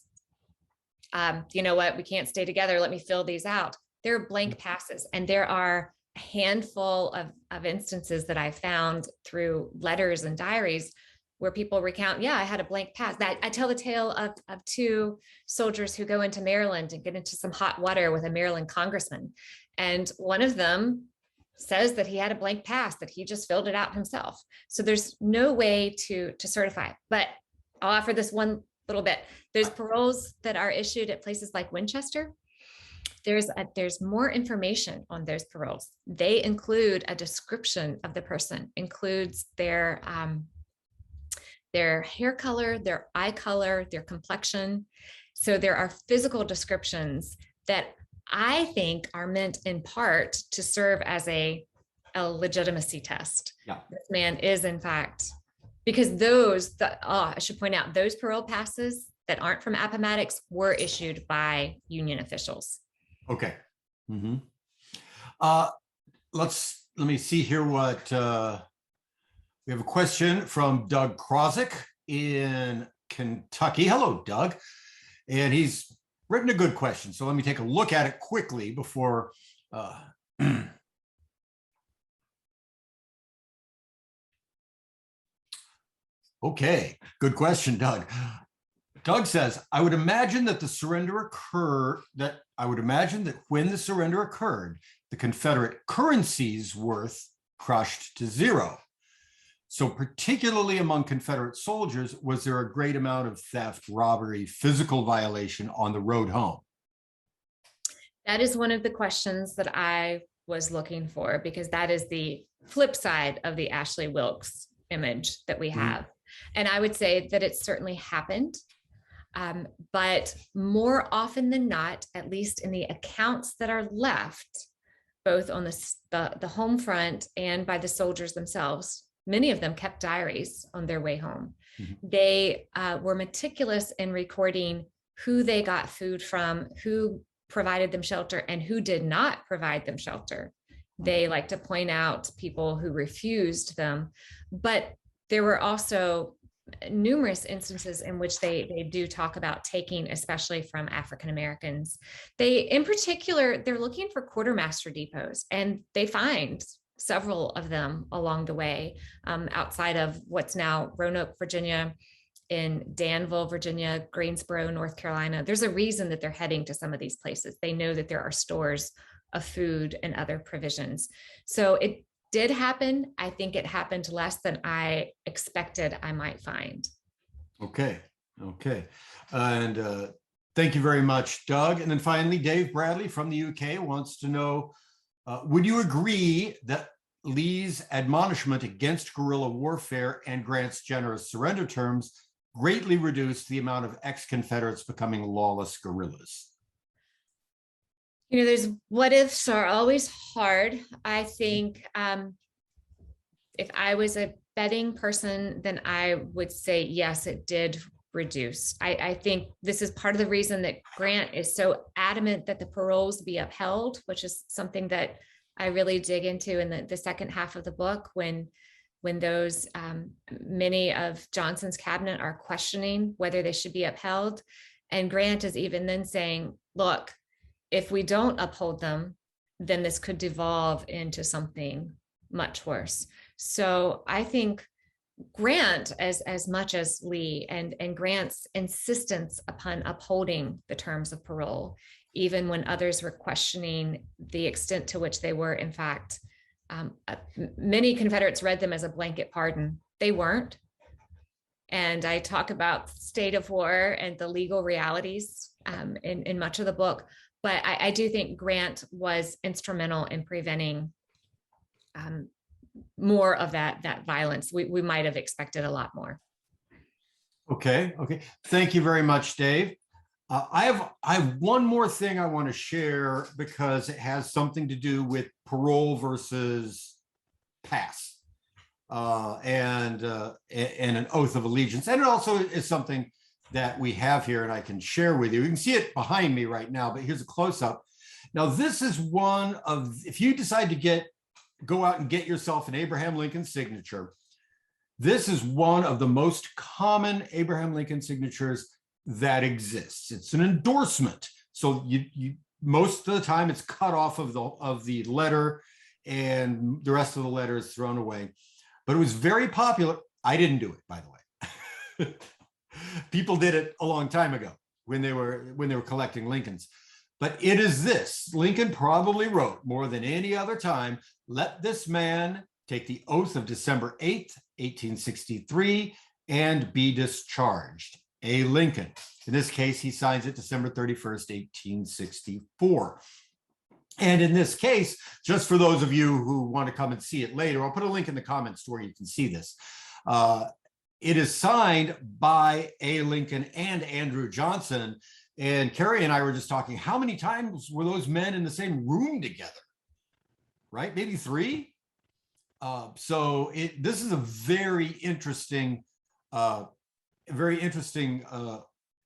you know what, we can't stay together, let me fill these out. There are blank passes, and there are a handful of instances that I found through letters and diaries where people recount, I had a blank pass. That I tell the tale of 2 soldiers who go into Maryland and get into some hot water with a Maryland congressman. And one of them says that he had a blank pass, that he just filled it out himself. So there's no way to certify. But I'll offer this one little bit. There's paroles that are issued at places like Winchester. There's more information on those paroles. They include a description of the person, includes their hair color, their eye color, their complexion. So there are physical descriptions that I think are meant in part to serve as a legitimacy test. Yeah. This man is in fact, because I should point out, those parole passes that aren't from Appomattox were issued by Union officials. Okay. Let me see here what We have a question from Doug Krozik in Kentucky. Hello, Doug. And he's written a good question. So let me take a look at it quickly before. Okay, good question, Doug. Doug says, I would imagine that when the surrender occurred, the Confederate currency's worth crushed to zero. So particularly among Confederate soldiers, was there a great amount of theft, robbery, physical violation on the road home? That is one of the questions that I was looking for, because that is the flip side of the Ashley Wilkes image that we have. And I would say that it certainly happened. But more often than not, at least in the accounts that are left, both on the home front and by the soldiers themselves, many of them kept diaries on their way home. Mm-hmm. They were meticulous in recording who they got food from, who provided them shelter, and who did not provide them shelter. They like to point out people who refused them, but there were also numerous instances in which they do talk about taking, especially from African Americans. In particular, they're looking for quartermaster depots, and they find several of them along the way, outside of what's now Roanoke, Virginia, in Danville, Virginia, Greensboro, North Carolina. There's a reason that they're heading to some of these places. They know that there are stores of food and other provisions. So it did happen. I think it happened less than I expected I might find. Okay. And thank you very much, Doug. And then finally, Dave Bradley from the UK wants to know, would you agree that Lee's admonishment against guerrilla warfare and Grant's generous surrender terms greatly reduced the amount of ex-Confederates becoming lawless guerrillas? There's what ifs are always hard. I think if I was a betting person, then I would say, yes, it did reduce. I think this is part of the reason that Grant is so adamant that the paroles be upheld, which is something that I really dig into in the second half of the book, when those many of Johnson's cabinet are questioning whether they should be upheld. And Grant is even then saying, look, if we don't uphold them, then this could devolve into something much worse. So I think Grant, as much as Lee, and Grant's insistence upon upholding the terms of parole, even when others were questioning the extent to which they were, in fact, many Confederates read them as a blanket pardon. They weren't. And I talk about state of war and the legal realities in much of the book. But I do think Grant was instrumental in preventing more of that violence. We might have expected a lot more. Okay. Thank you very much, Dave. I have one more thing I want to share, because it has something to do with parole versus pass and an oath of allegiance. And it also is something that we have here and I can share with you. You can see it behind me right now, but here's a close-up. Now, this is one of, if you decide to go out and get yourself an Abraham Lincoln signature, this is one of the most common Abraham Lincoln signatures that exists. It's an endorsement. So you most of the time it's cut off of the letter, and the rest of the letter is thrown away. But it was very popular. I didn't do it, by the way. People did it a long time ago when they were collecting Lincolns. But it is this. Lincoln probably wrote more than any other time, let this man take the oath of December 8th, 1863, and be discharged. A. Lincoln. In this case, he signs it December 31st, 1864. And in this case, just for those of you who want to come and see it later, I'll put a link in the comments to where you can see this. It is signed by A. Lincoln and Andrew Johnson. And Carrie and I were just talking, how many times were those men in the same room together? Right? Maybe 3? So this is a very interesting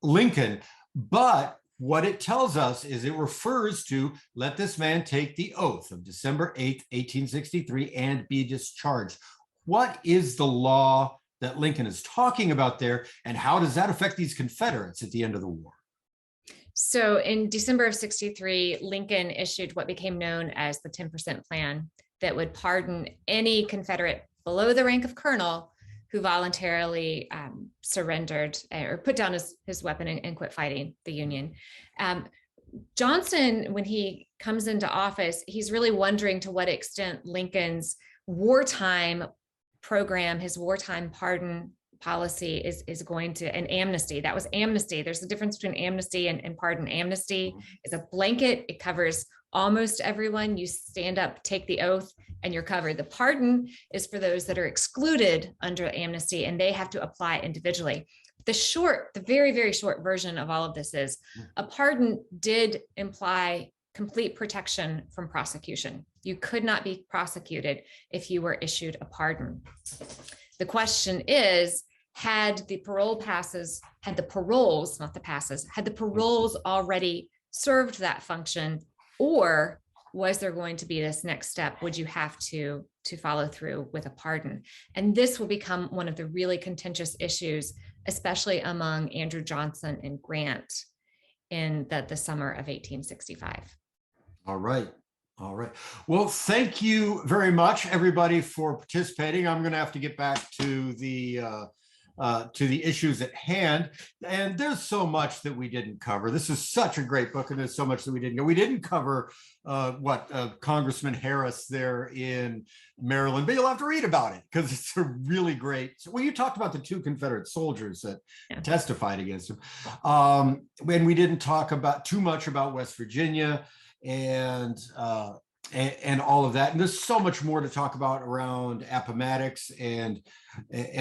Lincoln. But what it tells us is it refers to let this man take the oath of December 8th, 1863 and be discharged. What is the law that Lincoln is talking about there, and how does that affect these Confederates at the end of the war? So in December of 63, Lincoln issued what became known as the 10% plan that would pardon any Confederate below the rank of colonel who voluntarily surrendered or put down his weapon and quit fighting the Union. Johnson, when he comes into office, he's really wondering to what extent Lincoln's wartime program, his wartime pardon policy is going to, an amnesty. That was amnesty. There's a difference between amnesty and pardon. Amnesty is a blanket. It covers almost everyone. You stand up, take the oath, and you're covered. The pardon is for those that are excluded under amnesty, and they have to apply individually. The very, very short version of all of this is a pardon did imply complete protection from prosecution. You could not be prosecuted if you were issued a pardon. The question is, had the paroles already served that function, or was there going to be this next step? Would you have to follow through with a pardon? And this will become one of the really contentious issues, especially among Andrew Johnson and Grant in the summer of 1865. All right. All right. Well, thank you very much, everybody, for participating. I'm going to have to get back to the issues at hand. And there's so much that we didn't cover. This is such a great book, and there's so much that we didn't go. We didn't cover Congressman Harris there in Maryland, but you'll have to read about it because it's a really great. Well, you talked about the 2 Confederate soldiers that testified against him. And we didn't talk about too much about West Virginia and all of that. And there's so much more to talk about around Appomattox and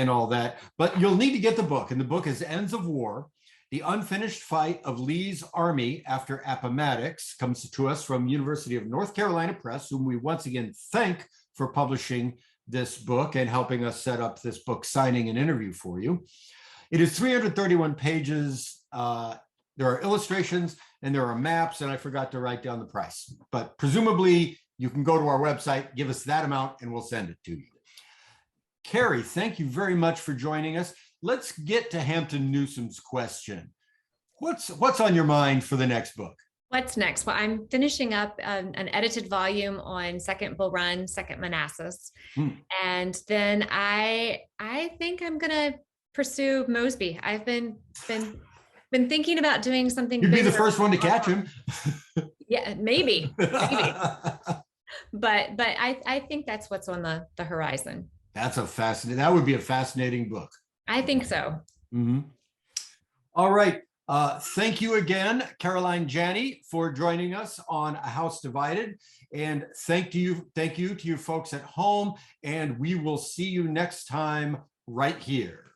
all that. But you'll need to get the book. And the book is Ends of War: The Unfinished Fight of Lee's Army After Appomattox. Comes to us from University of North Carolina Press, whom we once again thank for publishing this book and helping us set up this book signing and interview for you. It is 331 pages. There are illustrations and there are maps, and I forgot to write down the price. But presumably, you can go to our website, give us that amount, and we'll send it to you. Carrie, thank you very much for joining us. Let's get to Hampton Newsom's question. What's on your mind for the next book? What's next? Well, I'm finishing up an edited volume on Second Bull Run, Second Manassas. And then I think I'm going to pursue Mosby. I've been thinking about doing something. You'd be the first one to catch him. Yeah, maybe. But I think that's what's on the horizon. That would be a fascinating book. I think so. All right. Thank you again, Caroline Janney, for joining us on A House Divided. And thank you to you folks at home. And we will see you next time right here.